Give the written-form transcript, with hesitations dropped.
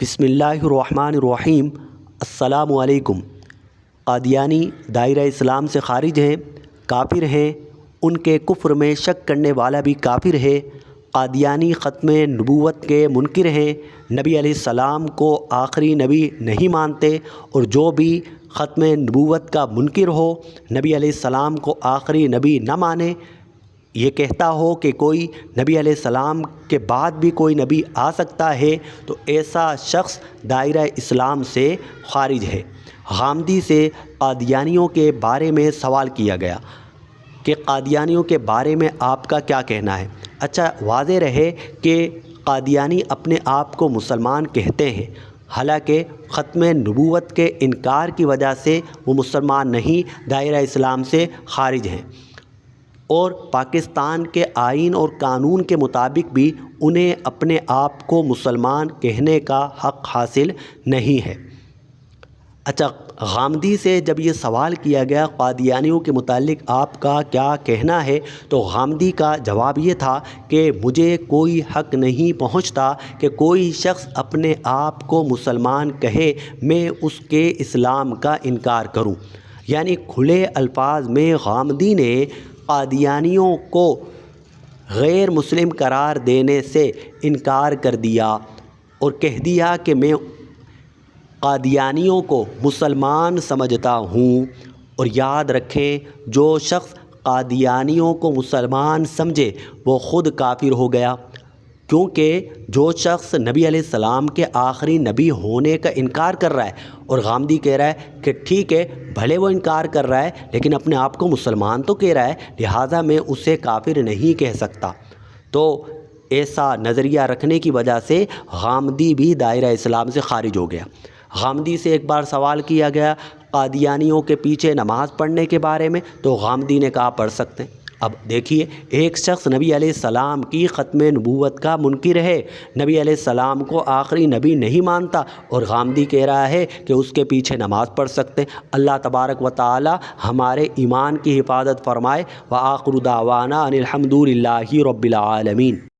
بسم اللہ الرحمن الرحیم۔ السلام علیکم۔ قادیانی دائرہ اسلام سے خارج ہیں، کافر ہیں، ان کے کفر میں شک کرنے والا بھی کافر ہے۔ قادیانی ختم نبوت کے منکر ہیں، نبی علیہ السلام کو آخری نبی نہیں مانتے، اور جو بھی ختم نبوت کا منکر ہو، نبی علیہ السلام کو آخری نبی نہ مانے، یہ کہتا ہو کہ کوئی نبی علیہ السلام کے بعد بھی کوئی نبی آ سکتا ہے، تو ایسا شخص دائرہ اسلام سے خارج ہے۔ غامدی سے قادیانیوں کے بارے میں سوال کیا گیا کہ قادیانیوں کے بارے میں آپ کا کیا کہنا ہے؟ اچھا، واضح رہے کہ قادیانی اپنے آپ کو مسلمان کہتے ہیں، حالانکہ ختم نبوت کے انکار کی وجہ سے وہ مسلمان نہیں، دائرہ اسلام سے خارج ہیں، اور پاکستان کے آئین اور قانون کے مطابق بھی انہیں اپنے آپ کو مسلمان کہنے کا حق حاصل نہیں ہے۔ اچھا، غامدی سے جب یہ سوال کیا گیا قادیانیوں کے متعلق آپ کا کیا کہنا ہے، تو غامدی کا جواب یہ تھا کہ مجھے کوئی حق نہیں پہنچتا کہ کوئی شخص اپنے آپ کو مسلمان کہے، میں اس کے اسلام کا انکار کروں۔ یعنی کھلے الفاظ میں غامدی نے قادیانیوں کو غیر مسلم قرار دینے سے انکار کر دیا اور کہہ دیا کہ میں قادیانیوں کو مسلمان سمجھتا ہوں۔ اور یاد رکھیں، جو شخص قادیانیوں کو مسلمان سمجھے وہ خود کافر ہو گیا، کیونکہ جو شخص نبی علیہ السلام کے آخری نبی ہونے کا انکار کر رہا ہے، اور غامدی کہہ رہا ہے کہ ٹھیک ہے، بھلے وہ انکار کر رہا ہے لیکن اپنے آپ کو مسلمان تو کہہ رہا ہے، لہٰذا میں اسے کافر نہیں کہہ سکتا۔ تو ایسا نظریہ رکھنے کی وجہ سے غامدی بھی دائرہ اسلام سے خارج ہو گیا۔ غامدی سے ایک بار سوال کیا گیا قادیانیوں کے پیچھے نماز پڑھنے کے بارے میں، تو غامدی نے کہا پڑھ سکتے ہیں۔ اب دیکھیے، ایک شخص نبی علیہ السلام کی ختم نبوت کا منکر ہے، نبی علیہ السلام کو آخری نبی نہیں مانتا، اور غامدی کہہ رہا ہے کہ اس کے پیچھے نماز پڑھ سکتے ہیں۔ اللہ تبارک و تعالی ہمارے ایمان کی حفاظت فرمائے۔ وآخر دعوانا ان الحمد للہ رب العالمین۔